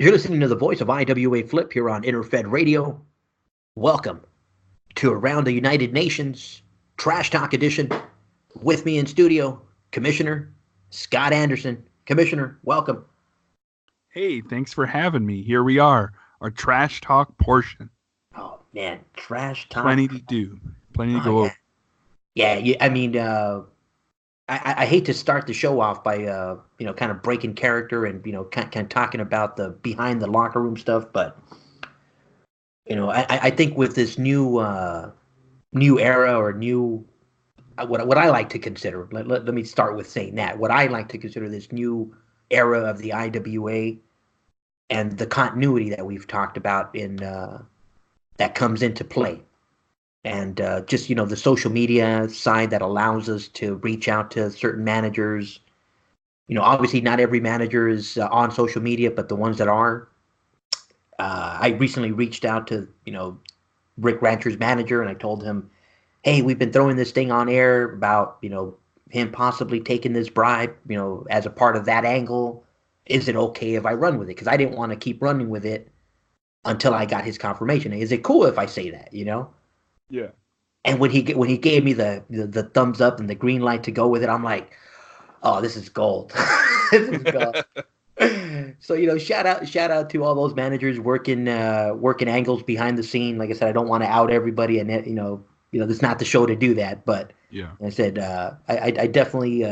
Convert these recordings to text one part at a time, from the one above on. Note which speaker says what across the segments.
Speaker 1: You're listening to the voice of IWA Flip here on InterFed Radio. Welcome to Around the United Nations Trash Talk Edition. With me in studio, Commissioner Scott Anderson. Commissioner, welcome.
Speaker 2: Hey, thanks for having me. Here we are, our trash talk portion.
Speaker 1: Oh, man, trash talk.
Speaker 2: Plenty to do. Plenty to go over.
Speaker 1: Yeah, I mean, I hate to start the show off by, kind of breaking character and, kind of talking about the behind the locker room stuff. But, I think with this new era or new, what I like to consider, let me start with saying that, what I like to consider this new era of the IWA and the continuity that we've talked about in that comes into play. And just, the social media side that allows us to reach out to certain managers. Obviously not every manager is on social media, but the ones that are. I recently reached out to, Rick Rancher's manager, and I told him, hey, we've been throwing this thing on air about, him possibly taking this bribe, as a part of that angle. Is it okay if I run with it? Because I didn't want to keep running with it until I got his confirmation. Is it cool if I say that,
Speaker 2: Yeah.
Speaker 1: And when he gave me the thumbs up and the green light to go with it, I'm like, oh, this is gold. This is gold. So shout out to all those managers working angles behind the scene. Like I said, I don't want to out everybody, and it's not the show to do that. But
Speaker 2: yeah,
Speaker 1: like I said, I definitely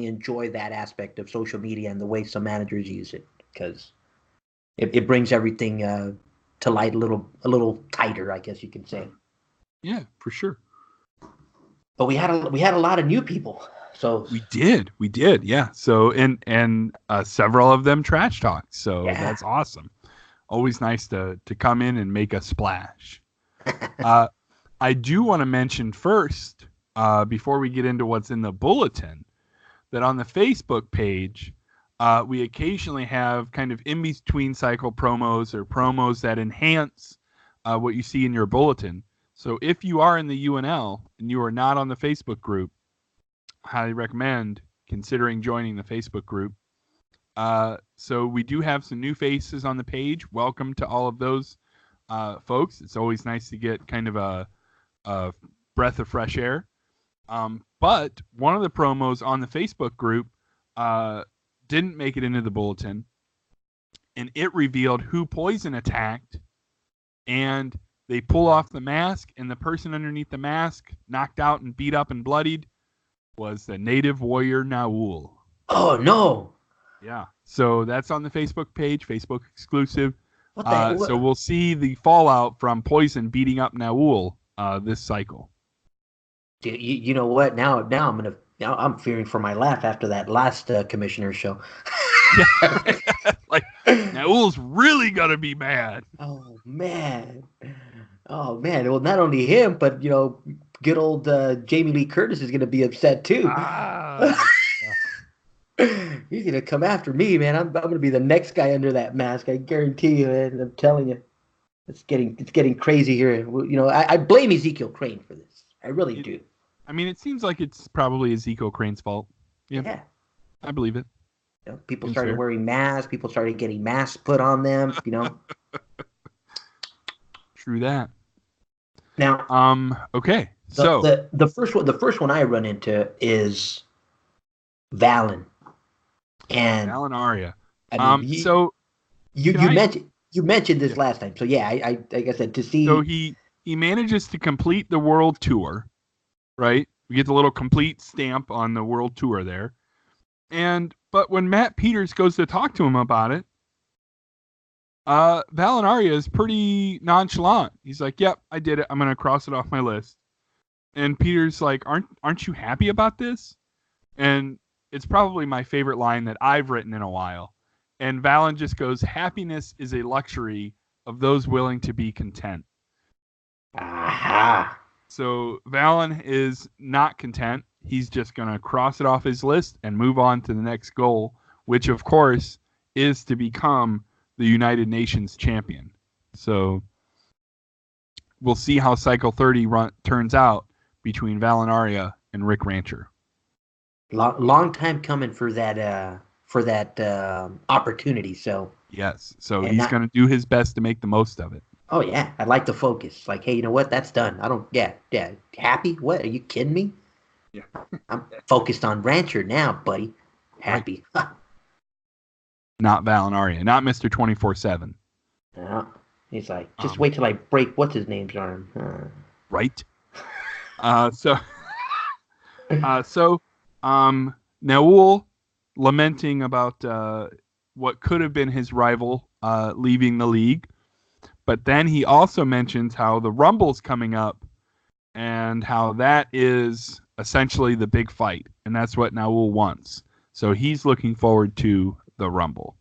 Speaker 1: enjoy that aspect of social media and the way some managers use it, because it brings everything to light a little tighter, I guess you can say.
Speaker 2: Yeah, for sure.
Speaker 1: But we had a lot of new people. So
Speaker 2: we did, yeah. So and several of them trash talk. So
Speaker 1: yeah.
Speaker 2: That's awesome. Always nice to come in and make a splash. I do want to mention first, before we get into what's in the bulletin, that on the Facebook page, we occasionally have kind of in-between cycle promos or promos that enhance what you see in your bulletin. So if you are in the UNL and you are not on the Facebook group, I highly recommend considering joining the Facebook group. So we do have some new faces on the page. Welcome to all of those folks. It's always nice to get kind of a breath of fresh air. But one of the promos on the Facebook group didn't make it into the bulletin, and it revealed who Poison attacked, and they pull off the mask, and the person underneath the mask, knocked out and beat up and bloodied, was the native warrior Naul.
Speaker 1: Oh no.
Speaker 2: Yeah, so that's on the Facebook page, Facebook exclusive.
Speaker 1: What the hell?
Speaker 2: So we'll see the fallout from Poison beating up Naul this cycle.
Speaker 1: You know what? Now I'm fearing for my laugh after that last commissioner show.
Speaker 2: Like, Naul's really gonna be mad.
Speaker 1: Oh man. Well, not only him, but good old Jamie Lee Curtis is gonna be upset too. He's gonna come after me, man. I'm gonna be the next guy under that mask. I guarantee you, man. I'm telling you, it's getting crazy here. I blame Ezekiel Crane for this. I really do.
Speaker 2: I mean, it seems like it's probably Ezekiel Crane's fault. Yeah. I believe it.
Speaker 1: People started wearing masks. People started getting masks put on them.
Speaker 2: True that.
Speaker 1: Now,
Speaker 2: okay.
Speaker 1: So the first one I run into is Valen. And
Speaker 2: Valen Aria.
Speaker 1: You mentioned this last time. So yeah, I like I said, to see.
Speaker 2: So he manages to complete the world tour, right? We get the little complete stamp on the world tour there. But when Matt Peters goes to talk to him about it, Valen Aria is pretty nonchalant. He's like, "Yep, I did it. I'm gonna cross it off my list." And Peters like, "Aren't you happy about this?" And it's probably my favorite line that I've written in a while. And Valen just goes, "Happiness is a luxury of those willing to be content."
Speaker 1: Aha.
Speaker 2: So Valen is not content. He's just going to cross it off his list and move on to the next goal, which, of course, is to become the United Nations champion. So we'll see how Cycle 30 turns out between Valen Aria and Rick Rancher.
Speaker 1: Long time coming for for that opportunity. So
Speaker 2: Yes. So
Speaker 1: and
Speaker 2: he's
Speaker 1: not.
Speaker 2: going to do his best to make the most of it.
Speaker 1: Oh yeah, I'd like to focus. Like, hey, you know what? That's done. I don't. Yeah, yeah. Happy? What? Are you kidding me?
Speaker 2: Yeah.
Speaker 1: I'm focused on Rancher now, buddy.
Speaker 2: Right.
Speaker 1: Happy.
Speaker 2: Not Valinaria, not Mr. 24/7.
Speaker 1: Yeah. He's like, just
Speaker 2: Um,
Speaker 1: wait till I break what's his name's arm.
Speaker 2: right. So so Naul lamenting about what could have been his rival leaving the league, but then he also mentions how the Rumble's coming up and how that is essentially the big fight, and that's what Naul wants. So he's looking forward to the Rumble.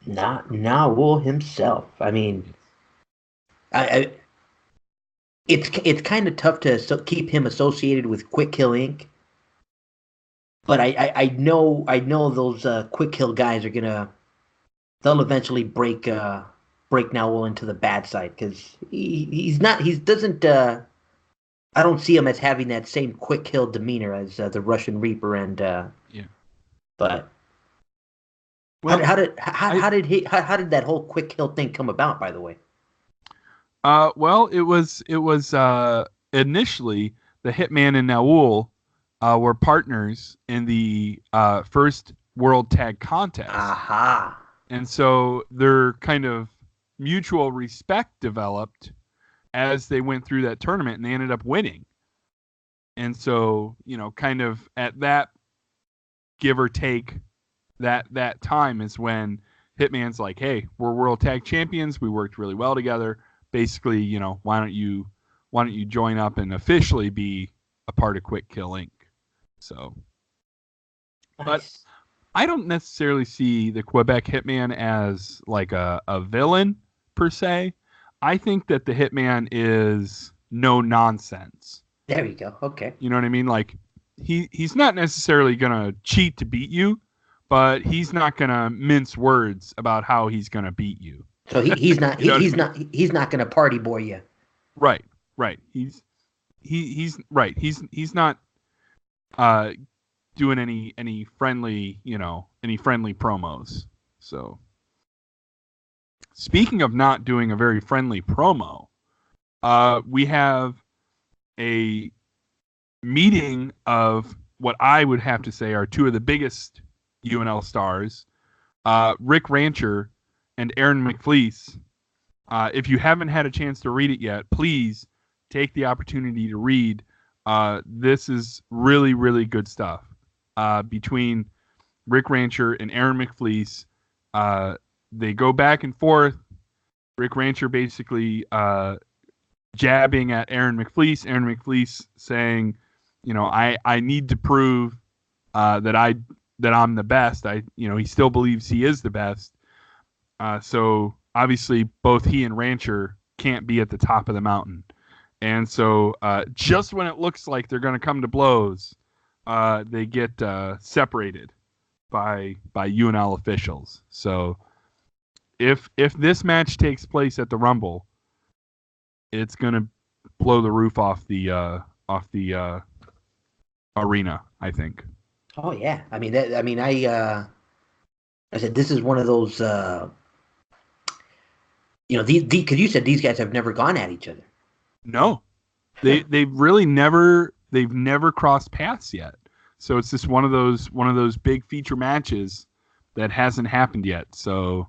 Speaker 1: Not Naul himself. I mean, I it's kind of tough to keep him associated with Quick Kill Inc. But I know those Quick Kill guys are gonna they'll eventually break Naul into the bad side because he's not he doesn't I don't see him as having that same Quick Kill demeanor as the Russian Reaper and
Speaker 2: Yeah.
Speaker 1: but
Speaker 2: Well,
Speaker 1: how did that whole Quick Kill thing come about, by the way?
Speaker 2: well, it was initially the Hitman and Naul were partners in the first World Tag Contest,
Speaker 1: Aha.
Speaker 2: and so their kind of mutual respect developed as they went through that tournament, and they ended up winning. And so, kind of at that give or take that time is when Hitman's like, "Hey, we're World Tag Champions. We worked really well together. Basically, why don't you join up and officially be a part of Quick Kill Inc." So, but
Speaker 1: Nice.
Speaker 2: I don't necessarily see the Quebec Hitman as like a villain per se. I think that the Hitman is no nonsense.
Speaker 1: There you go. Okay.
Speaker 2: You know what I mean? Like he's not necessarily gonna cheat to beat you, but he's not gonna mince words about how he's gonna beat you.
Speaker 1: So he's not
Speaker 2: You know what I mean?
Speaker 1: he's not gonna party boy you.
Speaker 2: Right, right. He's right. He's not uh doing any friendly any friendly promos. So speaking of not doing a very friendly promo, we have a meeting of what I would have to say are two of the biggest UNL stars, Rick Rancher and Aaron McFleece. If you haven't had a chance to read it yet, please take the opportunity to read. This is really, really good stuff. Between Rick Rancher and Aaron McFleece, they go back and forth. Rick Rancher basically jabbing at Aaron McFleece. Aaron McFleece saying, I need to prove that I'm the best. He still believes he is the best. So obviously both he and Rancher can't be at the top of the mountain. And so just when it looks like they're going to come to blows, they get separated by UNL officials. So if this match takes place at the Rumble, it's going to blow the roof off the arena, I think.
Speaker 1: Oh yeah. I said this is one of those these because you said these guys have never gone at each other.
Speaker 2: No, they've really never crossed paths yet. So it's just one of those big feature matches that hasn't happened yet. So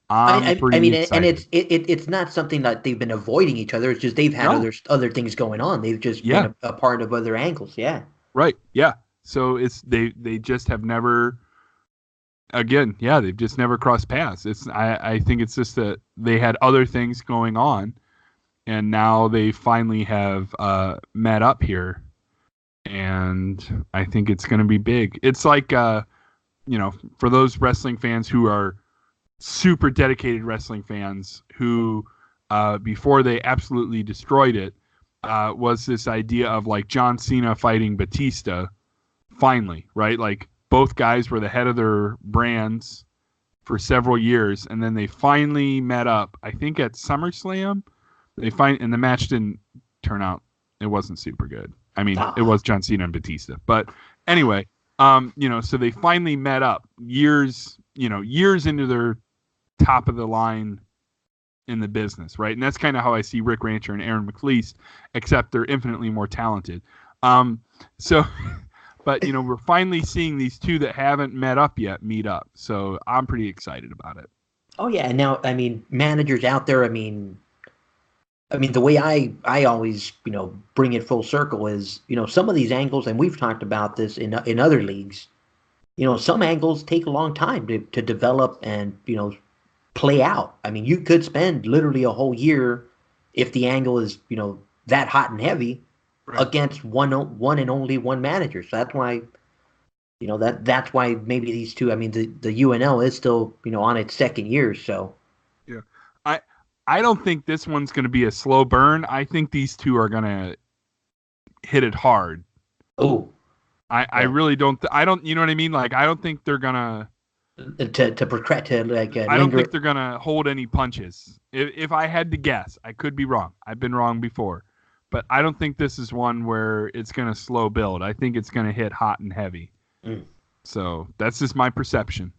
Speaker 2: I'm pretty excited.
Speaker 1: And it's not something that they've been avoiding each other. It's just they've had
Speaker 2: No,
Speaker 1: other things going on. They've just
Speaker 2: yeah,
Speaker 1: been a part of other angles. Yeah.
Speaker 2: right, yeah. So it's they just have never. Again, yeah, they've just never crossed paths. I think it's just that they had other things going on, and now they finally have met up here, and I think it's going to be big. It's like for those wrestling fans who are super dedicated wrestling fans who before they absolutely destroyed it was this idea of like John Cena fighting Batista finally, right? Like both guys were the head of their brands for several years, and then they finally met up, I think at SummerSlam. And the match didn't turn out, it wasn't super good. I mean, it was John Cena and Batista. But anyway, So they finally met up years into their top of the line in the business, right? And that's kind of how I see Rick Rancher and Aaron McLeese, except they're infinitely more talented. So, but we're finally seeing these two that haven't met up yet meet up. So I'm pretty excited about it.
Speaker 1: Oh yeah, and now managers out there. The way I always bring it full circle is some of these angles, and we've talked about this in other leagues. Some angles take a long time to develop and play out. You could spend literally a whole year if the angle is that hot and heavy
Speaker 2: Right.
Speaker 1: against one and only one manager. So that's why that's why maybe these two. The UNL is still on its second year. So
Speaker 2: Yeah, I don't think this one's going to be a slow burn. I think these two are going to hit it hard.
Speaker 1: oh.
Speaker 2: I really don't. I don't. You know what I mean? Like I don't think they're gonna.
Speaker 1: To
Speaker 2: I don't
Speaker 1: linger.
Speaker 2: think they're gonna hold any punches. If I had to guess, I could be wrong. I've been wrong before, but I don't think this is one where it's gonna slow build. I think it's gonna hit hot and heavy. So that's just my perception.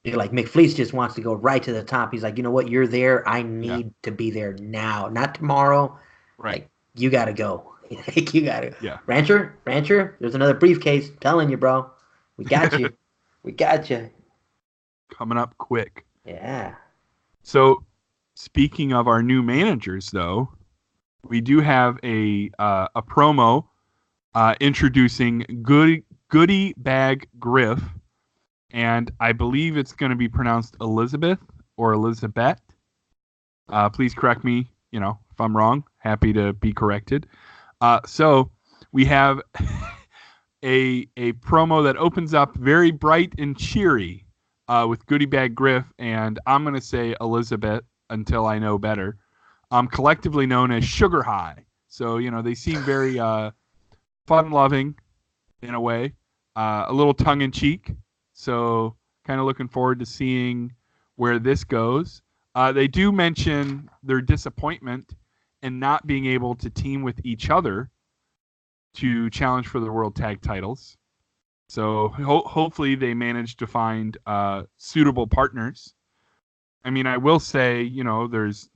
Speaker 1: Like McFleece just wants to go right to the top. He's like, you know what? You're there. I need to be there now, not tomorrow.
Speaker 2: Right.
Speaker 1: Like you gotta go. Like you gotta.
Speaker 2: Yeah.
Speaker 1: Rancher. There's another briefcase. I'm telling you, bro. We got you. We got you.
Speaker 2: Coming up quick.
Speaker 1: Yeah.
Speaker 2: So, speaking of our new managers, though, we do have a promo introducing Goody Bag Griff, and I believe it's going to be pronounced Elizabeth or Elizabeth. Please correct me, if I'm wrong. Happy to be corrected. So we have a promo that opens up very bright and cheery with Goody Bag Griff, and I'm going to say Elizabeth until I know better. Collectively known as Sugar High. So, they seem very fun-loving in a way, a little tongue-in-cheek. So kind of looking forward to seeing where this goes. They do mention their disappointment in not being able to team with each other to challenge for the World Tag Titles. So hopefully they manage to find suitable partners. I will say, there's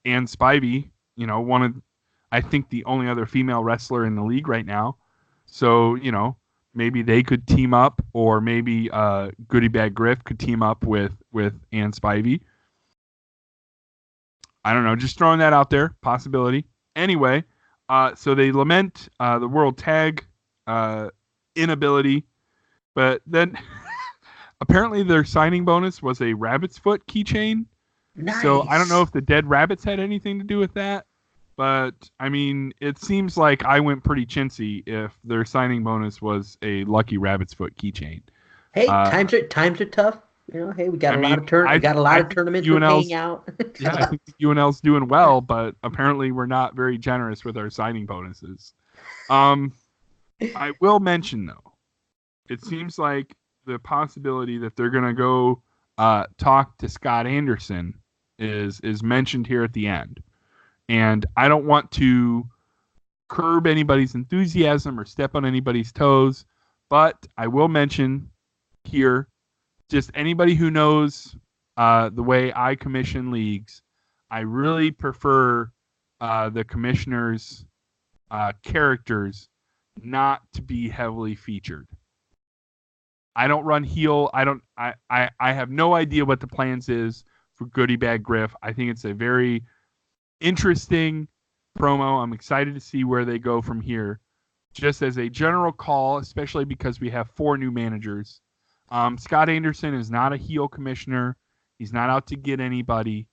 Speaker 2: Ann Spivey, one of, I think, the only other female wrestler in the league right now. So, maybe they could team up, or maybe Goody Bag Griff could team up with Ann Spivey. I don't know, just throwing that out there, possibility. Anyway, so they lament the World Tag inability, but then apparently their signing bonus was a rabbit's foot keychain.
Speaker 1: Nice.
Speaker 2: So I don't know if the dead rabbits had anything to do with that, but it seems like I went pretty chintzy if their signing bonus was a lucky rabbit's foot keychain.
Speaker 1: Hey, times are tough. Hey, we got a lot of tournaments we're paying out.
Speaker 2: Yeah, I think UNL's doing well, but apparently we're not very generous with our signing bonuses. I will mention though, it seems like the possibility that they're gonna go talk to Scott Anderson is mentioned here at the end. And I don't want to curb anybody's enthusiasm or step on anybody's toes, but I will mention here, just anybody who knows the way I commission leagues, I really prefer the commissioners' characters not to be heavily featured. I don't run heel. I have no idea what the plans is for Goody Bag Griff. I think it's a very interesting promo. I'm excited to see where they go from here. Just as a general call, especially because we have 4 new managers. Scott Anderson is not a heel commissioner. He's not out to get anybody.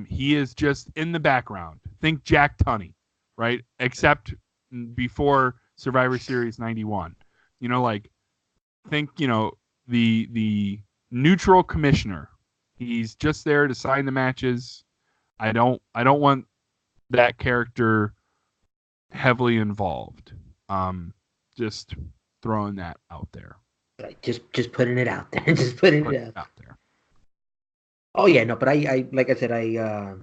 Speaker 2: He is just in the background. Think Jack Tunney, right? Except before Survivor Series 91. Think, the neutral commissioner. He's just there to sign the matches. I don't want that character heavily involved. Just throwing that out there.
Speaker 1: Just putting it out there. Just putting it out there. Oh yeah, no, but I like I said, I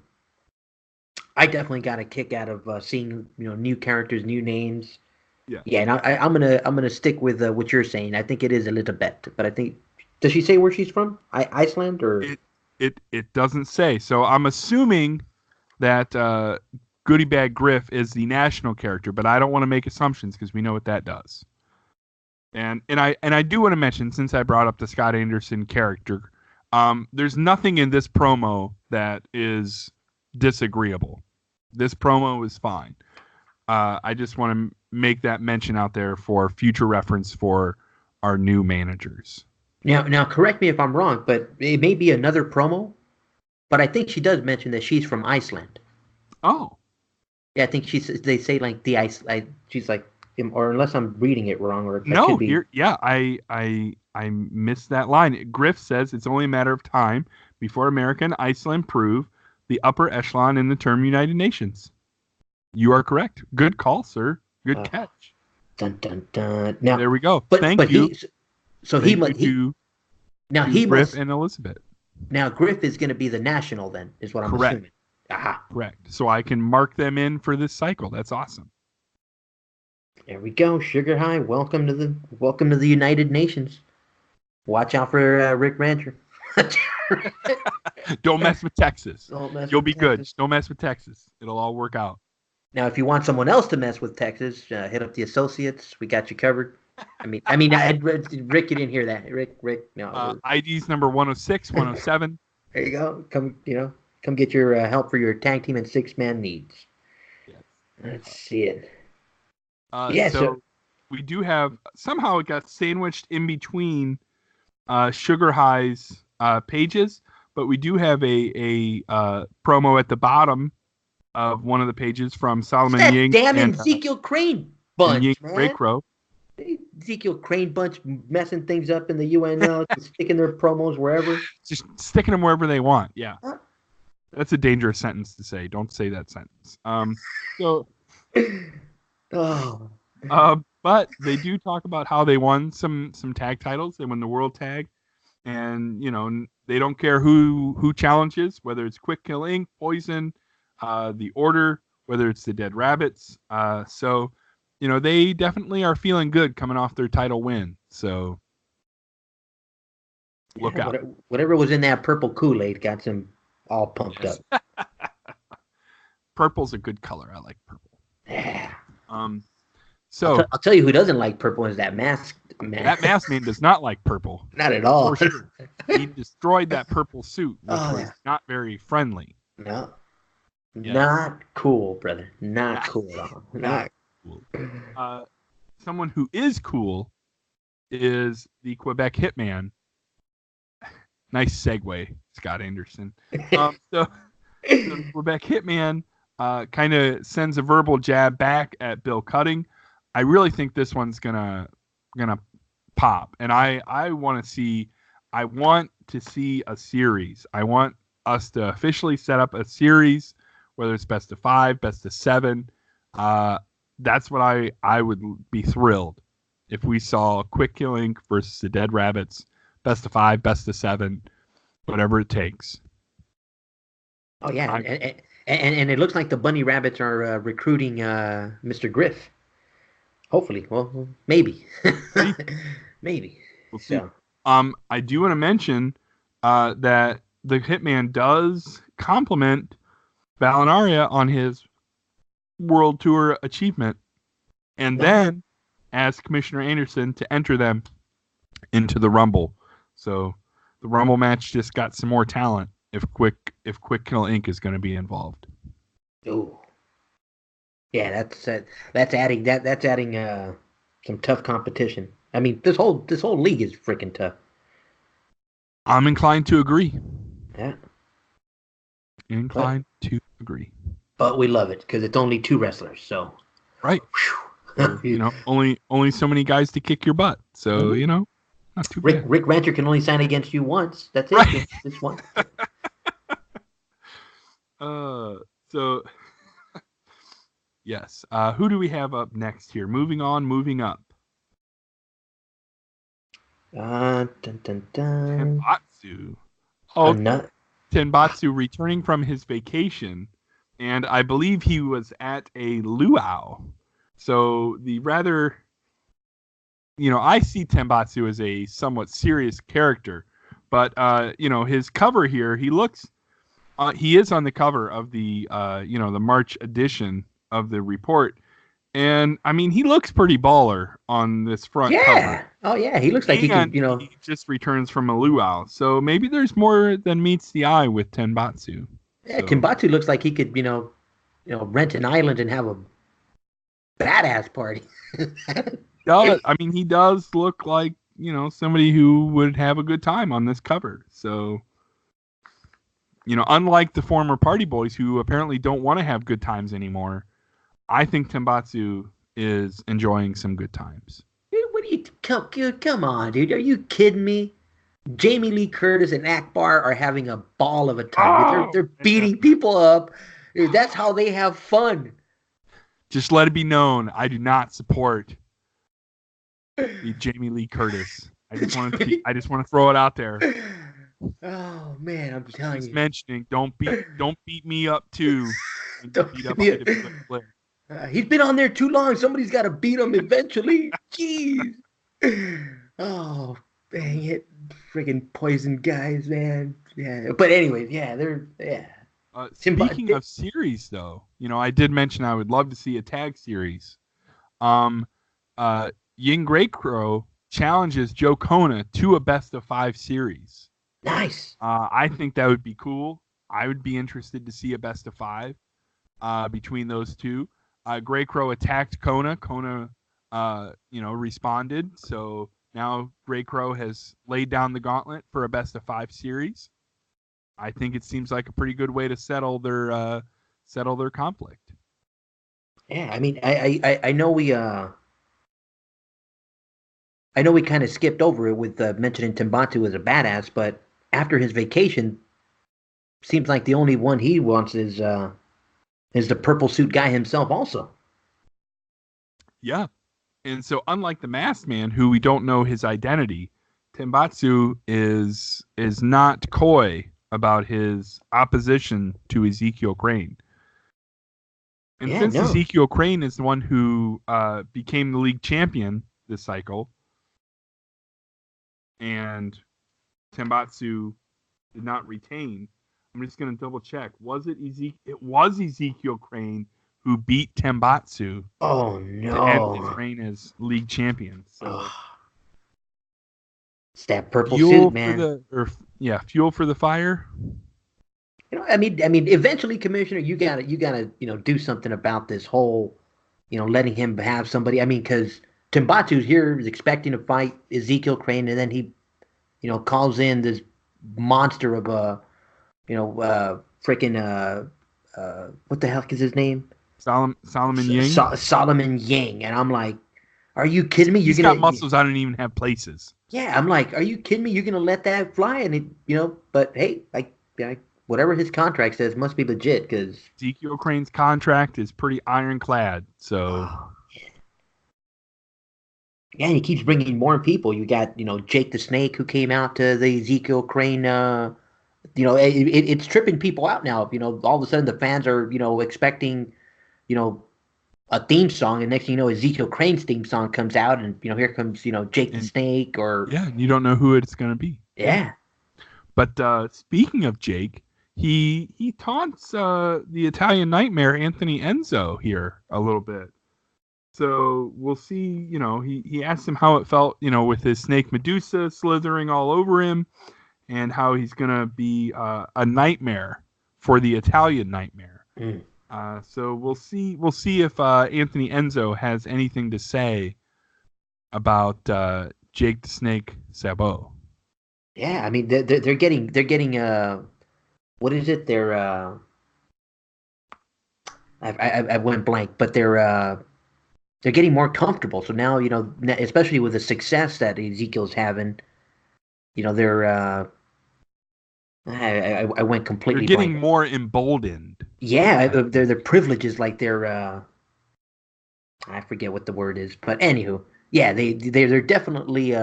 Speaker 1: definitely got a kick out of seeing new characters, new names.
Speaker 2: Yeah.
Speaker 1: Yeah, and I'm gonna stick with what you're saying. I think it is Elizabeth, but I think does she say where she's from? Iceland or?
Speaker 2: It doesn't say. So I'm assuming that Goody Bag Griff is the national character, but I don't want to make assumptions because we know what that does. And I do want to mention, since I brought up the Scott Anderson character, there's nothing in this promo that is disagreeable. This promo is fine. I just want to make that mention out there for future reference for our new managers.
Speaker 1: Now, correct me if I'm wrong, but it may be another promo. But I think she does mention that she's from Iceland.
Speaker 2: Oh,
Speaker 1: Yeah, I think they say like the ice. She's like, or unless I'm reading it wrong, or that
Speaker 2: no,
Speaker 1: could be.
Speaker 2: here, yeah, I missed that line. Griff says it's only a matter of time before America and Iceland prove the upper echelon in the term United Nations. You are correct. Good call, sir. Good catch.
Speaker 1: Dun dun dun. Now
Speaker 2: There we go.
Speaker 1: but
Speaker 2: Thank
Speaker 1: but
Speaker 2: you.
Speaker 1: he
Speaker 2: Thank you
Speaker 1: now
Speaker 2: to
Speaker 1: he
Speaker 2: Griff
Speaker 1: must
Speaker 2: and Elizabeth.
Speaker 1: now Griff is going to be the national then is what I'm
Speaker 2: Correct.
Speaker 1: assuming. Aha.
Speaker 2: Correct. So I can mark them in for this cycle. That's awesome.
Speaker 1: There we go. Sugar High. Welcome to the United Nations. Watch out for Rick Rancher.
Speaker 2: Don't mess with Texas. You'll be
Speaker 1: Texas.
Speaker 2: good. Don't mess with Texas. It'll all work out.
Speaker 1: Now, if you want someone else to mess with Texas, hit up the associates. We got you covered. Rick, you didn't hear that. Rick, no.
Speaker 2: ID's number 106, 107.
Speaker 1: There you go. Come get your help for your tag team and 6-man needs.
Speaker 2: Yes.
Speaker 1: Let's see it.
Speaker 2: So we do have, somehow it got sandwiched in between Sugar High's pages, but we do have a promo at the bottom of one of the pages from Solomon Ying.
Speaker 1: Damn Ezekiel Crane bunch, man.
Speaker 2: Ray Crow.
Speaker 1: Ezekiel Crane bunch messing things up in the UNL, sticking their promos wherever.
Speaker 2: Just sticking them wherever they want. Yeah. That's a dangerous sentence to say. Don't say that sentence. But they do talk about how they won some tag titles. They won the World Tag. And, they don't care who challenges, whether it's Quick Kill Inc., Poison, the Order, whether it's the Dead Rabbits. So they definitely are feeling good coming off their title win. So look out.
Speaker 1: Whatever was in that purple Kool-Aid got them all pumped up.
Speaker 2: Purple's a good color. I like purple.
Speaker 1: Yeah.
Speaker 2: So
Speaker 1: I'll tell you who doesn't like purple is that mask man.
Speaker 2: That mask man does not like purple.
Speaker 1: Not at all.
Speaker 2: For sure. He destroyed that purple suit, which was not very friendly.
Speaker 1: No. Yeah. Not cool, brother. Not cool at all. Not
Speaker 2: cool. Someone who is cool is the Quebec Hitman. Nice segue, Scott Anderson. So Quebec Hitman kind of sends a verbal jab back at Bill Cutting. I really think this one's gonna pop, and I want to see a series. I want us to officially set up a series, whether it's best of 5, best of 7. That's what I would be thrilled if we saw Quick Kill Inc. versus the Dead Rabbits, best of 5, best of 7, whatever it takes.
Speaker 1: Oh yeah, and it looks like the Bunny Rabbits are recruiting Mr. Griff. Hopefully, well, maybe, maybe.
Speaker 2: We'll see. I do want to mention that the Hitman does compliment Valinaria on his World Tour achievement, and then ask Commissioner Anderson to enter them into the Rumble. So the Rumble match just got some more talent if Quick Kill Inc. is going to be involved.
Speaker 1: Ooh. Yeah, that's adding some tough competition. I mean, this whole league is freaking tough.
Speaker 2: I'm inclined to agree.
Speaker 1: Yeah.
Speaker 2: Inclined to agree.
Speaker 1: But we love it because it's only 2 wrestlers, so.
Speaker 2: Right. Only so many guys to kick your butt. So, not too bad.
Speaker 1: Rick Rancher can only sign against you once. That's it.
Speaker 2: Right.
Speaker 1: This one.
Speaker 2: So yes. Who do we have up next here? Moving up.
Speaker 1: Dun, dun, dun.
Speaker 2: Tenbatsu. Oh, Tenbatsu returning from his vacation, and I believe he was at a luau So the rather, I see Tembatsu as a somewhat serious character, but his cover here, he is on the cover of the the March edition of the report, and I mean he looks pretty baller on this front cover.
Speaker 1: Yeah. Oh yeah. He looks like he
Speaker 2: And
Speaker 1: could.
Speaker 2: he just returns from a luau, so maybe there's more than meets the eye with Tenbatsu.
Speaker 1: Yeah.
Speaker 2: So
Speaker 1: Timbatu looks like he could. Rent an island and have a badass party.
Speaker 2: he does look like somebody who would have a good time on this cover. So unlike the former Party Boys who apparently don't want to have good times anymore, I think Tembatsu is enjoying some good times.
Speaker 1: Dude, what are you? Come on, dude. Are you kidding me? Jamie Lee Curtis and Akbar are having a ball of a time. They're beating people up. Dude, that's how they have fun.
Speaker 2: Just let it be known, I do not support the Jamie Lee Curtis. I just want to throw it out there.
Speaker 1: Oh man, I'm telling you.
Speaker 2: Mentioning, don't beat me up too.
Speaker 1: He's been on there too long. Somebody's got to beat him eventually. Jeez. Oh, dang it. Freaking poison guys, man. Yeah. But anyways, yeah.
Speaker 2: Speaking of series, though, I did mention I would love to see a tag series. Ying Grey Crow challenges Joe Kona to a best of 5 series.
Speaker 1: Nice.
Speaker 2: I think that would be cool. I would be interested to see a best of 5 between those two. Grey Crow attacked Kona. Kona, responded. So now Grey Crow has laid down the gauntlet for a best of 5 series. I think it seems like a pretty good way to settle their conflict.
Speaker 1: Yeah, I mean, I know we kind of skipped over it with mentioning Timbatu as a badass, but after his vacation, seems like the only one he wants is the purple suit guy himself also.
Speaker 2: Yeah. And so unlike the Masked Man, who we don't know his identity, Tembatsu is not coy about his opposition to Ezekiel Crane. And since Ezekiel Crane is the one who became the league champion this cycle, and Tembatsu did not retain, I'm just going to double check. It was Ezekiel Crane who beat Tembatsu.
Speaker 1: Oh no!
Speaker 2: To end his reign as league champion. So
Speaker 1: it's that purple suit, man.
Speaker 2: Fuel for the fire.
Speaker 1: I mean, eventually, Commissioner, you gotta, do something about this whole, letting him have somebody. I mean, because Timbatu's here is expecting to fight Ezekiel Crane, and then he, calls in this monster of a, freaking what the hell is his name?
Speaker 2: Solomon Yang.
Speaker 1: Solomon Yang, and I'm like, are you kidding me?
Speaker 2: He's got muscles I don't even have places.
Speaker 1: Yeah, I'm like, are you kidding me? You're gonna let that fly? And but hey, whatever his contract says must be legit because
Speaker 2: Ezekiel Crane's contract is pretty ironclad. So
Speaker 1: yeah, and he keeps bringing more people. You got Jake the Snake who came out to the Ezekiel Crane. It's tripping people out now. All of a sudden the fans are expecting a theme song, and next thing you know, Ezekiel Crane's theme song comes out, and here comes Jake the Snake, or
Speaker 2: you don't know who it's gonna be.
Speaker 1: Yeah.
Speaker 2: But speaking of Jake, he taunts the Italian Nightmare Anthony Enzo here a little bit. So we'll see. He asks him how it felt, with his snake Medusa slithering all over him, and how he's gonna be a nightmare for the Italian Nightmare.
Speaker 1: Mm.
Speaker 2: So we'll see. We'll see if Anthony Enzo has anything to say about Jake the Snake Sabo.
Speaker 1: Yeah, I mean they're getting what is it? They're I went blank, but they're getting more comfortable. So now especially with the success that Ezekiel's having, they're I went completely.
Speaker 2: They're getting
Speaker 1: blank.
Speaker 2: more emboldened.
Speaker 1: Yeah, their privileges, like their I forget what the word is, but anywho, yeah, they're definitely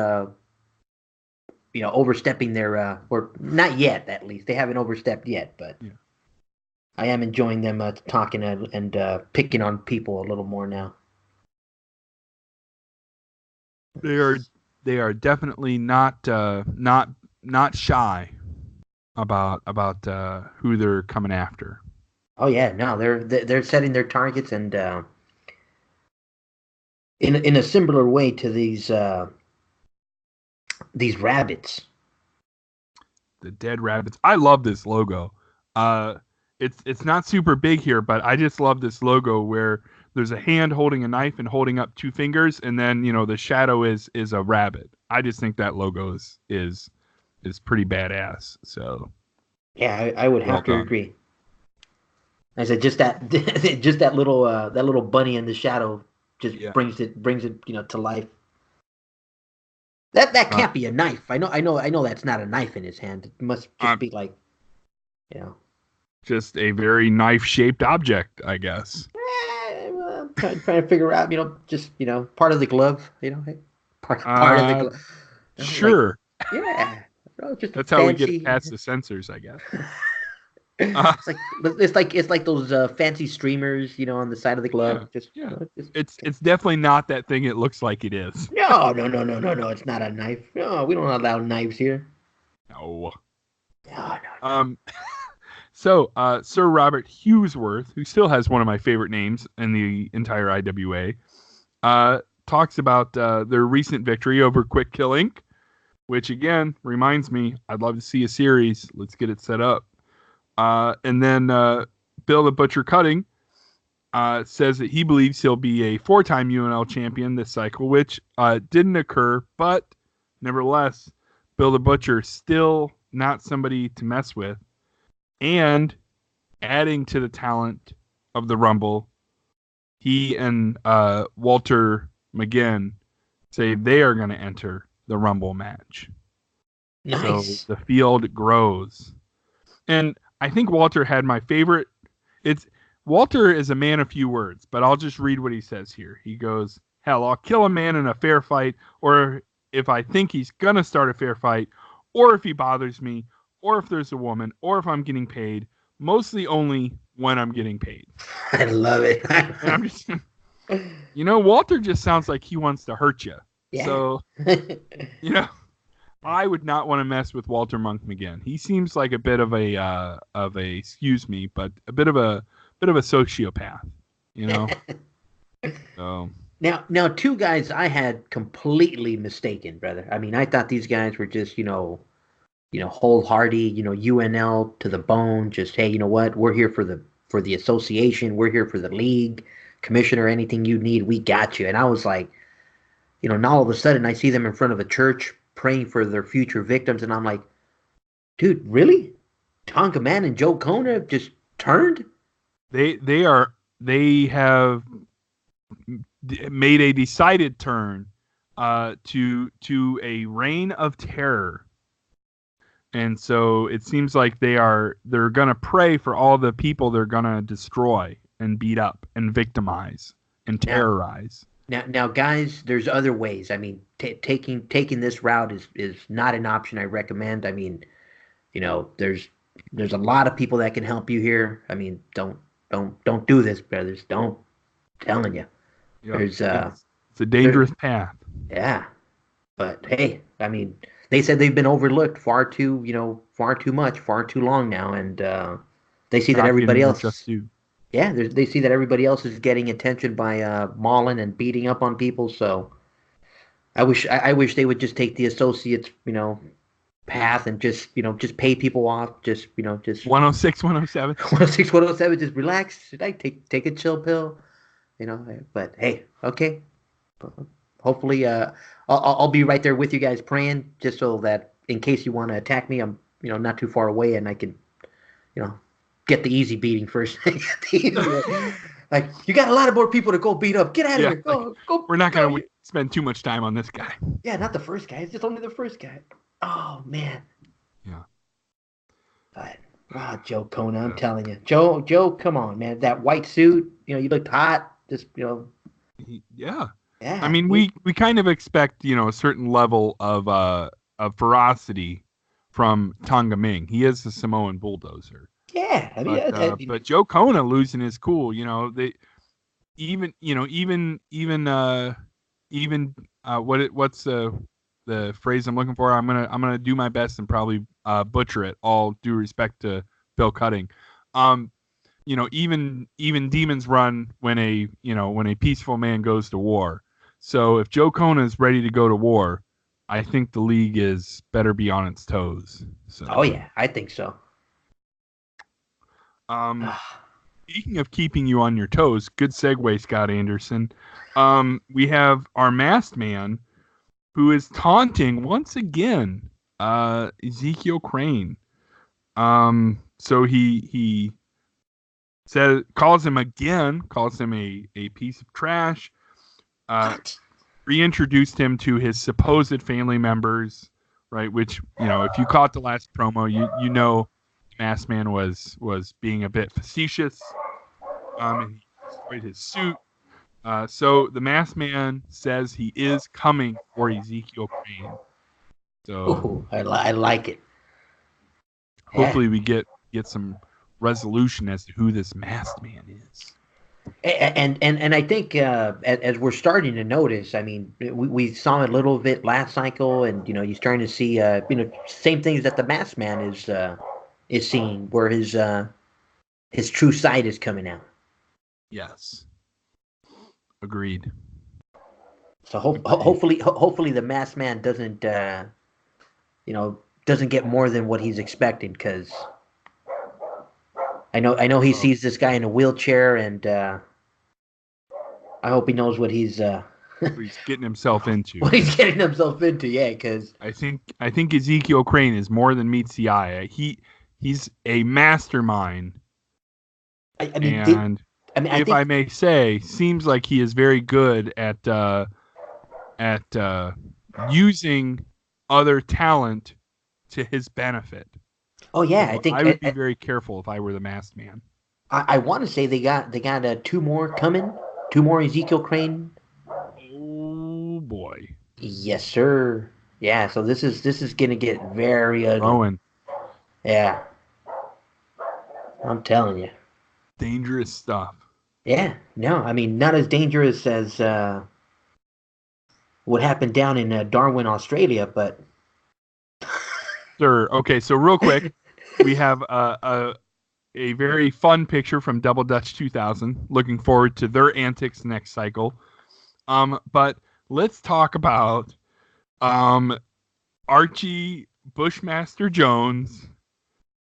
Speaker 1: overstepping their or not yet, at least they haven't overstepped yet, but yeah. I am enjoying them talking and picking on people a little more now.
Speaker 2: They are definitely not shy about who they're coming after.
Speaker 1: Oh yeah, no, they're setting their targets, and in a similar way to these rabbits.
Speaker 2: The dead rabbits. I love this logo. Uh, it's not super big here, but I just love this logo where there's a hand holding a knife and holding up two fingers, and then the shadow is a rabbit. I just think that logo is pretty badass. So
Speaker 1: Yeah, I would
Speaker 2: well
Speaker 1: have to
Speaker 2: done.
Speaker 1: agree. I said just that just that little bunny in the shadow just
Speaker 2: Yeah.
Speaker 1: brings it to life. That
Speaker 2: Uh,
Speaker 1: can't be a knife. I know that's not a knife in his hand. It must
Speaker 2: uh,
Speaker 1: just be like, you know.
Speaker 2: just a very knife shaped object, I guess.
Speaker 1: Well, I'm trying to figure out, just part of the glove, hey, part of the
Speaker 2: Uh,
Speaker 1: glove, like,
Speaker 2: sure.
Speaker 1: yeah, just a
Speaker 2: That's how we get it
Speaker 1: fancy.
Speaker 2: past the censors, I guess. Uh,
Speaker 1: It's like those fancy streamers, on the side of the
Speaker 2: yeah,
Speaker 1: glove. Just
Speaker 2: yeah.
Speaker 1: just
Speaker 2: It's definitely not that thing it looks like it is.
Speaker 1: no, no, no, no, no, no. It's not a knife. No, we don't allow knives here.
Speaker 2: No.
Speaker 1: No, no, no.
Speaker 2: Um, So, Sir Robert Hughesworth, who still has one of my favorite names in the entire IWA, talks about their recent victory over Quick Kill Inc., which again reminds me, I'd love to see a series. Let's get it set up. And then Bill the Butcher Cutting says that he believes he'll be a 4-time UNL champion this cycle, which didn't occur, but nevertheless, Bill the Butcher still not somebody to mess with. And adding to the talent of the Rumble, he and Walter McGinn say they are going to enter the Rumble match. So
Speaker 1: Nice.
Speaker 2: the field grows. And I think Walter had my favorite. Walter is a man of few words, but I'll just read what he says here. He goes, "Hell, I'll kill a man in a fair fight, or if I think he's going to start a fair fight, or if he bothers me, or if there's a woman, or if I'm getting paid. Mostly only when I'm getting paid."
Speaker 1: I love it.
Speaker 2: And I'm just, Walter just sounds like he wants to hurt you.
Speaker 1: Yeah.
Speaker 2: So, I would not want to mess with Walter Monk McGinn. He seems like a bit of excuse me, but a bit of a sociopath, So
Speaker 1: Now, two guys I had completely mistaken, brother. I mean, I thought these guys were just, wholehearted, UNL to the bone. Just, hey, you know what? We're here for the association. We're here for the league, commissioner. Anything you need, we got you. And I was like, now all of a sudden I see them in front of a church praying for their future victims, and I'm like, dude, really? Tonka Man and Joe Kona have just turned?
Speaker 2: they have made a decided turn to a reign of terror. And so it seems like they're going to pray for all the people they're going to destroy and beat up and victimize and terrorize.
Speaker 1: Now, guys, there's other ways. I mean, taking this route is not an option I recommend. I mean, there's a lot of people that can help you here. I mean, don't do this, brothers. Don't. I'm telling you.
Speaker 2: Yep.
Speaker 1: There's
Speaker 2: it's a dangerous path.
Speaker 1: Yeah, but hey, I mean, they said they've been overlooked far too much, far too long now, and they see that everybody else.
Speaker 2: Just do.
Speaker 1: Yeah, they see that everybody else is getting attention by mauling and beating up on people. So I wish they would just take the associates, path and just pay people off. Just
Speaker 2: 106, 107.
Speaker 1: 106, 107. Just relax. Should I take a chill pill? But hey, okay. Hopefully, I'll be right there with you guys praying, just so that in case you want to attack me, I'm not too far away and I can get the easy beating first. Like, you got a lot of more people to go beat up. Get out of here. Go.
Speaker 2: We're not going to spend too much time on this guy.
Speaker 1: Yeah, not the first guy. It's just only the first guy. Oh, man.
Speaker 2: Yeah.
Speaker 1: But, Joe Kona, I'm telling you. Joe, come on, man. That white suit, you looked hot. Just,
Speaker 2: Yeah.
Speaker 1: Yeah.
Speaker 2: I mean, we kind of expect, a certain level of ferocity from Tonga Ming. He is a Samoan bulldozer.
Speaker 1: Yeah, I mean,
Speaker 2: but Joe Kona losing his cool. They even what's the phrase I'm looking for? I'm gonna do my best and probably butcher it. All due respect to Bill Cutting. Even demons run when a peaceful man goes to war. So if Joe Kona is ready to go to war, I think the league is better be on its toes. So.
Speaker 1: Oh yeah, I think so.
Speaker 2: Speaking of keeping you on your toes, good segue, Scott Anderson. We have our masked man who is taunting once again Ezekiel Crane. So he calls him a piece of trash. Reintroduced him to his supposed family members, right? Which, if you caught the last promo, you know Masked Man was being a bit facetious. And he destroyed his suit. So the Masked Man says he is coming for Ezekiel Crane. So
Speaker 1: I like it.
Speaker 2: Hopefully we get some resolution as to who this Masked Man is.
Speaker 1: And I think as we're starting to notice, I mean, we saw a little bit last cycle, and you're starting to see same things that the Masked Man is seeing, where his true side is coming out.
Speaker 2: Yes, agreed.
Speaker 1: So hopefully the Masked Man doesn't get more than what he's expecting, because I know he sees this guy in a wheelchair, and I hope he knows what he's
Speaker 2: getting himself into.
Speaker 1: What he's getting himself into, yeah. Because
Speaker 2: I think Ezekiel Crane is more than meets the eye. He's a mastermind.
Speaker 1: I mean,
Speaker 2: if I may say, seems like he is very good at using other talent to his benefit.
Speaker 1: Oh yeah,
Speaker 2: so
Speaker 1: I think
Speaker 2: I would be very careful if I were the Masked Man.
Speaker 1: I want to say they got two more coming, two more Ezekiel Crane.
Speaker 2: Oh boy.
Speaker 1: Yes, sir. Yeah, so this is gonna get very ugly.
Speaker 2: Rowan.
Speaker 1: Yeah, I'm telling you.
Speaker 2: Dangerous stuff.
Speaker 1: Yeah, no, I mean not as dangerous as what happened down in Darwin, Australia, but.
Speaker 2: Sir, okay, so real quick, we have a very fun picture from Double Dutch 2000. Looking forward to their antics next cycle. But let's talk about Archie Bushmaster Jones,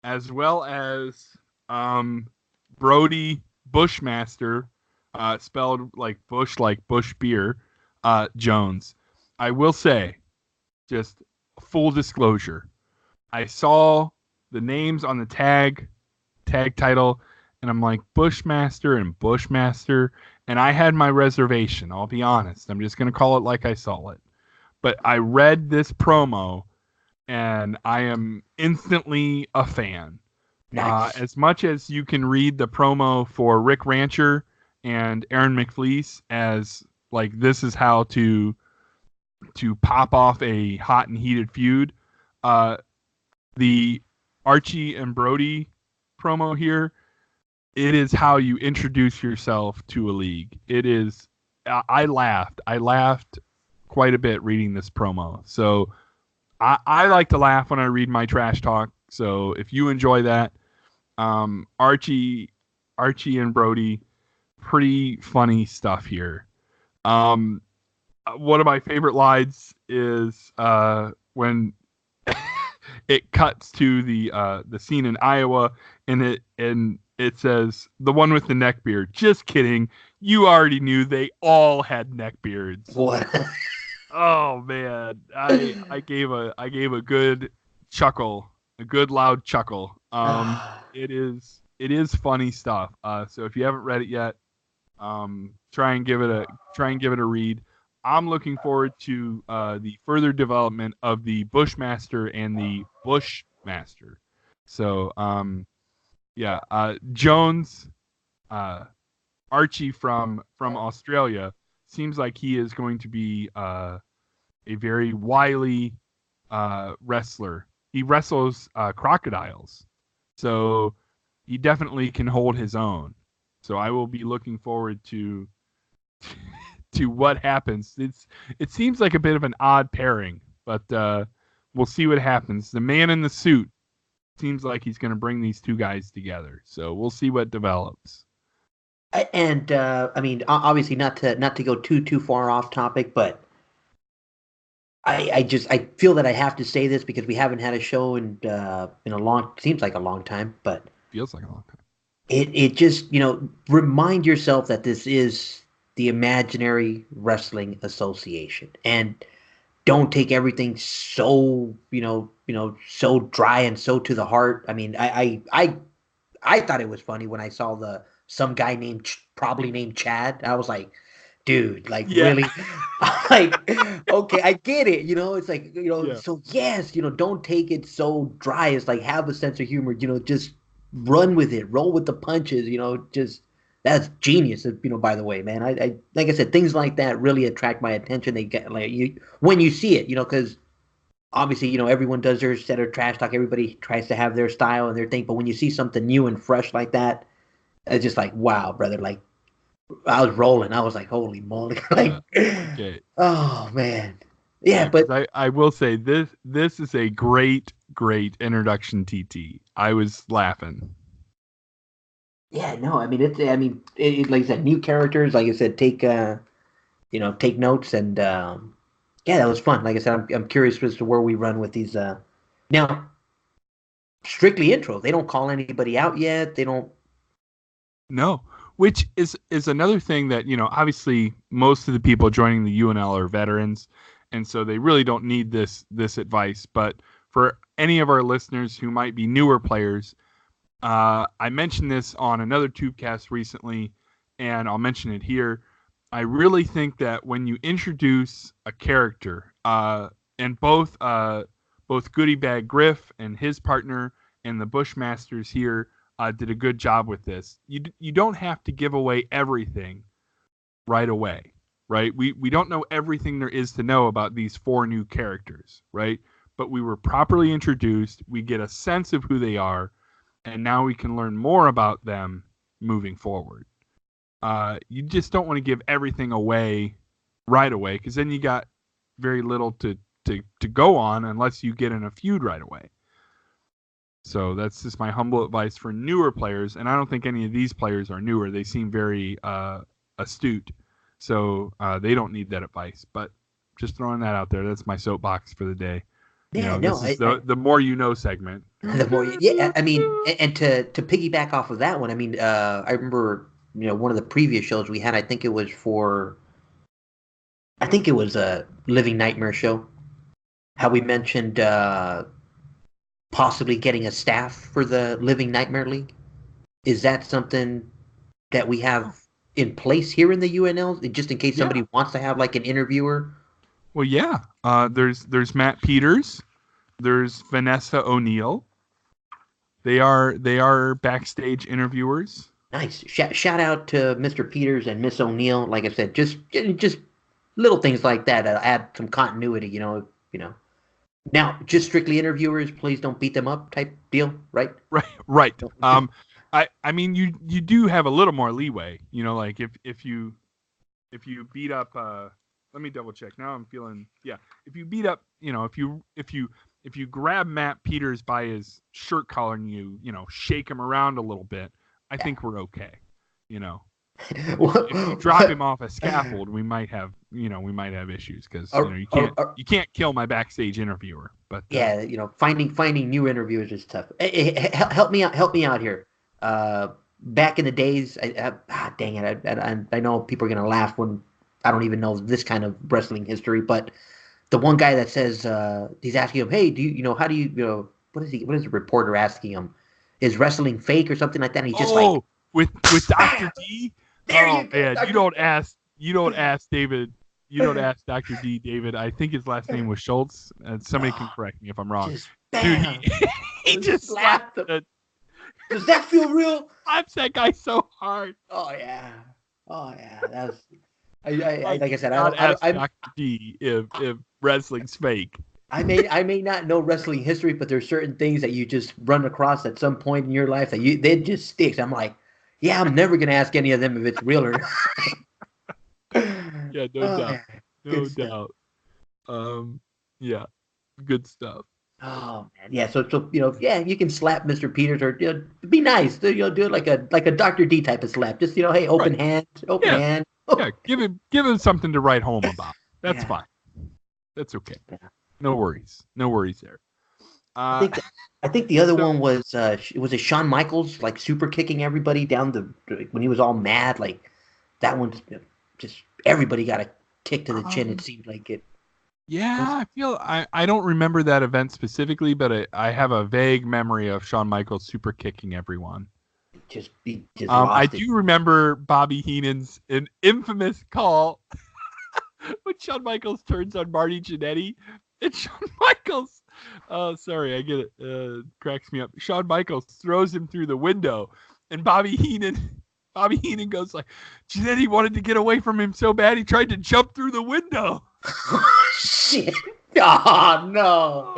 Speaker 2: as well as Brody Bushmaster, spelled like Bush beer, Jones. I will say, just full disclosure, I saw the names on the tag title, and I'm like, Bushmaster and Bushmaster, and I had my reservation. I'll be honest. I'm just going to call it like I saw it. But I read this promo, and I am instantly a fan.
Speaker 1: Nice.
Speaker 2: As much as you can read the promo for Rick Rancher and Aaron McFleece as like this is how to pop off a hot and heated feud, the Archie and Brody promo here, it is how you introduce yourself to a league. It is. I laughed quite a bit reading this promo. So I like to laugh when I read my trash talk. So if you enjoy that, Archie and Brody, pretty funny stuff here. One of my favorite lines is when it cuts to the scene in Iowa, and it says, the one with the neck beard. Just kidding. You already knew they all had neck beards.
Speaker 1: What?
Speaker 2: Oh man, I gave a good chuckle, a good loud chuckle. It is funny stuff. So if you haven't read it yet, try and give it a read. I'm looking forward to the further development of the Bushmaster and the Bushmaster. So Jones, Archie from Australia, seems like he is going to be a very wily wrestler. He wrestles crocodiles, so he definitely can hold his own. So I will be looking forward to to what happens. It seems like a bit of an odd pairing, but we'll see what happens. The man in the suit seems like he's going to bring these two guys together, so we'll see what develops.
Speaker 1: And I mean, obviously, not to go too far off topic, but I feel that I have to say this because we haven't had a show in seems like a long time, but
Speaker 2: feels like a long time.
Speaker 1: It just remind yourself that this is the Imaginary Wrestling Association, and don't take everything so so dry and so to the heart. I mean, I thought it was funny when I saw some guy probably named Chad. I was like, dude, like really, like okay, I get it. It's like so yes, don't take it so dry. It's like have a sense of humor. Just run with it, roll with the punches. Just that's genius. By the way, man, I like I said, things like that really attract my attention. They get like you when you see it, because obviously, everyone does their set of trash talk. Everybody tries to have their style and their thing. But when you see something new and fresh like that, it's just like, wow, brother. Like, I was rolling. I was like, holy moly. Like,
Speaker 2: okay.
Speaker 1: Oh, man. Yeah, but
Speaker 2: I will say this is a great introduction TT. I was laughing.
Speaker 1: Yeah, no, I mean, like I said, new characters. Like I said, take notes and yeah, that was fun. Like I said, I'm curious as to where we run with these. Now, strictly intro. They don't call anybody out yet. They don't.
Speaker 2: No, which is another thing that obviously most of the people joining the UNL are veterans, and so they really don't need this advice. But for any of our listeners who might be newer players, I mentioned this on another Tubecast recently, and I'll mention it here. I really think that when you introduce a character, and both Goodie Bag Griff and his partner and the Bushmasters here did a good job with this. You don't have to give away everything right away, right? We don't know everything there is to know about these 4 new characters, right? But we were properly introduced. We get a sense of who they are, and now we can learn more about them moving forward. You just don't want to give everything away right away, because then you got very little to go on unless you get in a feud right away. So that's just my humble advice for newer players, and I don't think any of these players are newer. They seem very astute, so they don't need that advice. But just throwing that out there, that's my soapbox for the day.
Speaker 1: Yeah,
Speaker 2: this is the more you know segment.
Speaker 1: The more, yeah, I mean, and to piggyback off of that one, I mean, I remember, one of the previous shows we had. I think it was a Living Nightmare show. How we mentioned possibly getting a staff for the Living Nightmare League. Is that something that we have in place here in the UNL, just in case somebody wants to have like an interviewer?
Speaker 2: Well, yeah. There's Matt Peters. There's Vanessa O'Neill. They are backstage interviewers.
Speaker 1: Nice. Shout out to Mr. Peters and Miss O'Neill. Like I said, just little things like that add some continuity. Now, just strictly interviewers. Please don't beat them up. Type deal, right?
Speaker 2: Right. I mean, you do have a little more leeway. Like if you beat up. Let me double check. Now I'm feeling. Yeah. If you beat up, if you grab Matt Peters by his shirt collar and you shake him around a little bit, I think we're okay. If you drop him off a scaffold, we might have issues, because you can't kill my backstage interviewer. But
Speaker 1: yeah, finding new interviewers is tough. Hey, help me out here. Back in the days, dang it, I know people are gonna laugh when I don't even know this kind of wrestling history, but the one guy that says he's asking him, hey, do how do you what is the reporter asking him? Is wrestling fake or something like that? And he's just like
Speaker 2: with Dr. D.
Speaker 1: There you go.
Speaker 2: Man, you don't ask David. You don't ask Dr. D, David. I think his last name was Schultz. Somebody can correct me if I'm wrong. Dude, he just slapped him.
Speaker 1: Does that feel real?
Speaker 2: Slaps that guy so hard.
Speaker 1: Oh yeah. That's. Like I said,
Speaker 2: I'm Dr. D if wrestling's fake.
Speaker 1: I may not know wrestling history, but there's certain things that you just run across at some point in your life that they just sticks. I'm like, yeah, I'm never gonna ask any of them if it's real or not.
Speaker 2: Yeah, no
Speaker 1: Oh,
Speaker 2: doubt.
Speaker 1: yeah. Good
Speaker 2: No
Speaker 1: stuff.
Speaker 2: doubt. Yeah, good stuff.
Speaker 1: Oh man, yeah. So yeah, you can slap Mr. Peters or be nice. Do it like a Dr. D type of slap. Just hey,
Speaker 2: Right.
Speaker 1: open hand, open
Speaker 2: Yeah.
Speaker 1: hand.
Speaker 2: Yeah. Give him something to write home about. That's
Speaker 1: Yeah.
Speaker 2: fine. That's okay.
Speaker 1: Yeah.
Speaker 2: No worries. No worries there.
Speaker 1: I
Speaker 2: Uh,
Speaker 1: think that, I think the other
Speaker 2: so
Speaker 1: one was it Shawn Michaels like super kicking everybody down when he was all mad like that one just everybody got a kick to the chin. It
Speaker 2: um,
Speaker 1: seemed like it was
Speaker 2: yeah, I don't remember that event specifically, but I have a vague memory of Shawn Michaels super kicking everyone.
Speaker 1: just he just
Speaker 2: I
Speaker 1: lost it.
Speaker 2: do remember Bobby Heenan's an infamous call when Shawn Michaels turns on Marty Jannetty, and Shawn Michaels, oh, sorry, I get it, cracks me up. Shawn Michaels throws him through the window, and Bobby Heenan goes like, Jannetty wanted to get away from him so bad he tried to jump through the window.
Speaker 1: Shit. Oh no.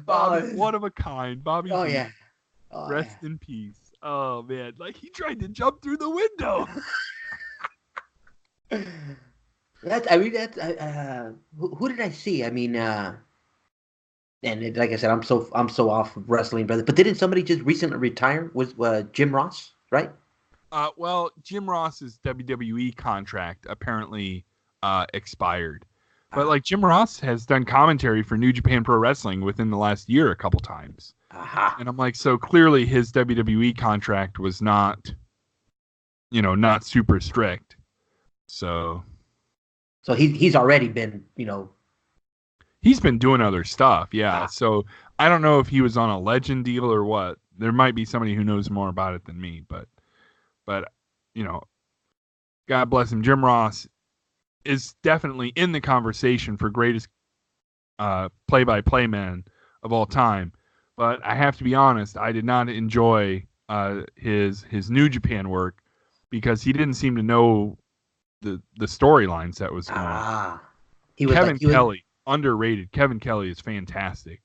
Speaker 2: Bobby,
Speaker 1: Oh,
Speaker 2: one of a kind, Bobby
Speaker 1: oh yeah.
Speaker 2: Heenan,
Speaker 1: Oh yeah.
Speaker 2: rest in peace. Oh man, like he tried to jump through the window.
Speaker 1: That I mean that who did I see? I mean like I said, I'm so off of wrestling, brother. But didn't somebody just recently retire? Was Jim Ross, right?
Speaker 2: Well, Jim Ross's WWE contract apparently expired. But
Speaker 1: Ah,
Speaker 2: like Jim Ross has done commentary for New Japan Pro Wrestling within the last year a couple times.
Speaker 1: aha.
Speaker 2: And I'm like, so clearly his WWE contract was not, not super strict. So
Speaker 1: So he's already been,
Speaker 2: he's been doing other stuff. Yeah.
Speaker 1: ah,
Speaker 2: So I don't know if he was on a legend deal or what. There might be somebody who knows more about it than me, but you know, God bless him. Jim Ross is definitely in the conversation for greatest play-by-play man of all time. But I have to be honest, I did not enjoy his New Japan work because he didn't seem to know the storylines that was going on.
Speaker 1: ah.
Speaker 2: Kevin
Speaker 1: He was
Speaker 2: Kelly, underrated. Kevin Kelly is fantastic.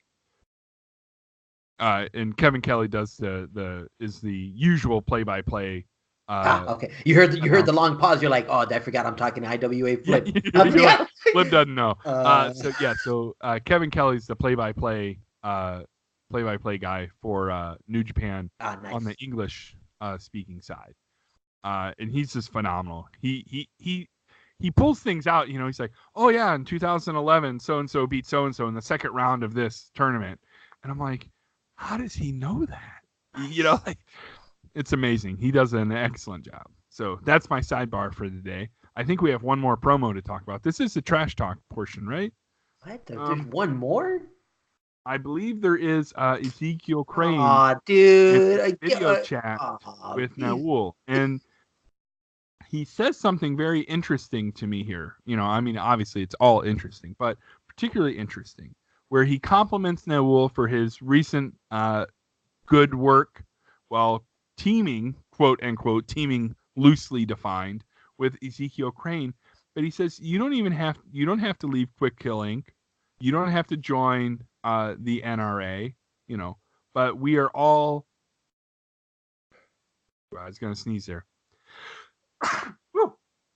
Speaker 2: And Kevin Kelly does the usual play-by-play
Speaker 1: okay. You heard the
Speaker 2: announcer.
Speaker 1: long pause. You're like, oh, I forgot I'm talking IWA
Speaker 2: Yeah,
Speaker 1: Flip. I
Speaker 2: you're like
Speaker 1: forgot.
Speaker 2: Flip doesn't know.
Speaker 1: uh,
Speaker 2: So Kevin Kelly's the play-by-play guy for New Japan on the
Speaker 1: nice.
Speaker 2: English speaking side, and he's just phenomenal. He pulls things out. He's like, oh yeah, in 2011, so and so beat so and so in the second round of this tournament, and I'm like, how does he know that?
Speaker 1: Nice.
Speaker 2: Like, it's amazing. He does an excellent job. So that's my sidebar for the day. I think we have one more promo to talk about. This is the trash talk portion, right?
Speaker 1: What? There's one more?
Speaker 2: I believe there is Ezekiel Crane
Speaker 1: Aw,
Speaker 2: in
Speaker 1: dude.
Speaker 2: a video chat with
Speaker 1: He's
Speaker 2: Naul, and he says something very interesting to me here. I mean, obviously it's all interesting, but particularly interesting, where he compliments Naul for his recent good work while teaming, quote unquote, teaming loosely defined with Ezekiel Crane. But he says you don't have to leave Quick Kill Inc. You don't have to join the NRA, but we are all. I was gonna sneeze there.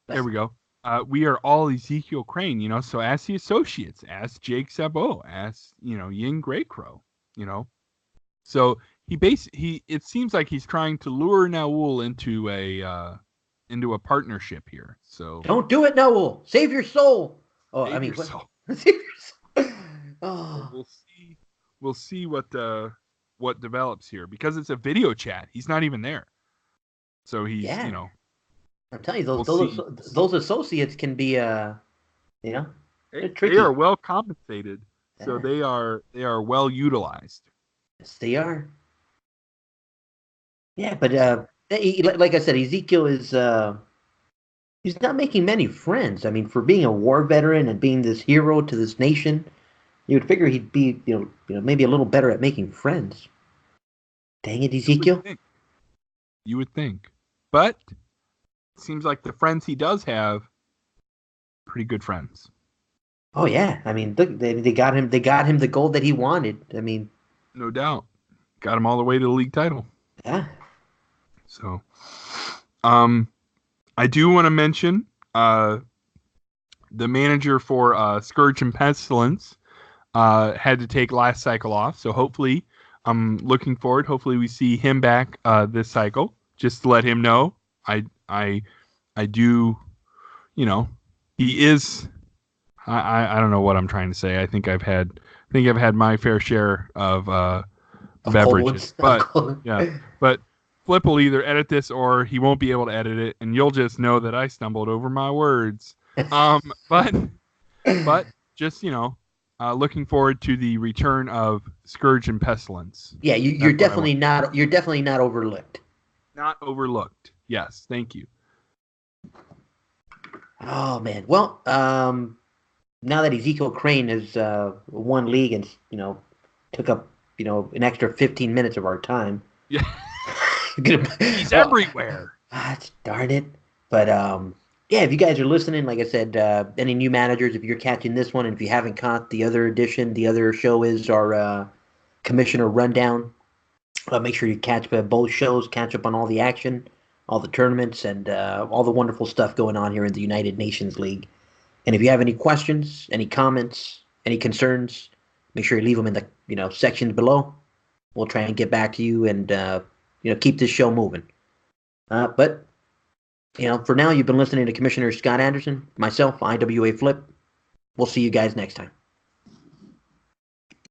Speaker 2: There we go. We are all Ezekiel Crane, So as the associates, as Jake Sabo, as Yin Grey Crow, So it seems like he's trying to lure Naul into a partnership here. So
Speaker 1: don't do it, Noel. Save your soul. Oh, I
Speaker 2: save
Speaker 1: mean, what?
Speaker 2: yourself.
Speaker 1: Save your soul.
Speaker 2: So
Speaker 1: Oh,
Speaker 2: we'll see what develops here because it's a video chat. He's not even there. So he's
Speaker 1: yeah. I'm telling you,
Speaker 2: we'll see.
Speaker 1: those associates can be they're
Speaker 2: They are
Speaker 1: tricky.
Speaker 2: well compensated. So
Speaker 1: Yeah.
Speaker 2: they are well utilized.
Speaker 1: Yes, they are. Yeah, but like I said, Ezekiel is he's not making many friends. I mean, for being a war veteran and being this hero to this nation, you would figure he'd be, maybe a little better at making friends. Dang it,
Speaker 2: You would
Speaker 1: Ezekiel.
Speaker 2: think. You would think. But it seems like the friends he does have, pretty good friends.
Speaker 1: Oh yeah, I mean, look, they got him. They got him the gold that he wanted. I mean,
Speaker 2: No doubt. Got him all the way to the league title.
Speaker 1: yeah.
Speaker 2: So, I do want to mention The manager for Scourge and Pestilence had to take last cycle off, so hopefully I'm looking forward. Hopefully we see him back this cycle. Just to let him know, I do, he is. I don't know what I'm trying to say. I think I've had my fair share of beverages, but yeah, but Flip will either edit this or he won't be able to edit it, and you'll just know that I stumbled over my words. But just looking forward to the return of Scourge and Pestilence.
Speaker 1: Yeah, you're definitely not overlooked.
Speaker 2: Not overlooked. Yes, thank you.
Speaker 1: Oh man, well, now that Ezekiel Crane has won league and took up an extra 15 minutes of our time.
Speaker 2: Yeah, he's everywhere.
Speaker 1: Darn it! But yeah, if you guys are listening, like I said, any new managers, if you're catching this one, and if you haven't caught the other edition, the other show is our Commissioner Rundown. Make sure you catch both shows, catch up on all the action, all the tournaments, and all the wonderful stuff going on here in the United Nations League. And if you have any questions, any comments, any concerns, make sure you leave them in the sections below. We'll try and get back to you and keep this show moving. But for now, you've been listening to Commissioner Scott Anderson, myself, IWA Flip. We'll see you guys next time.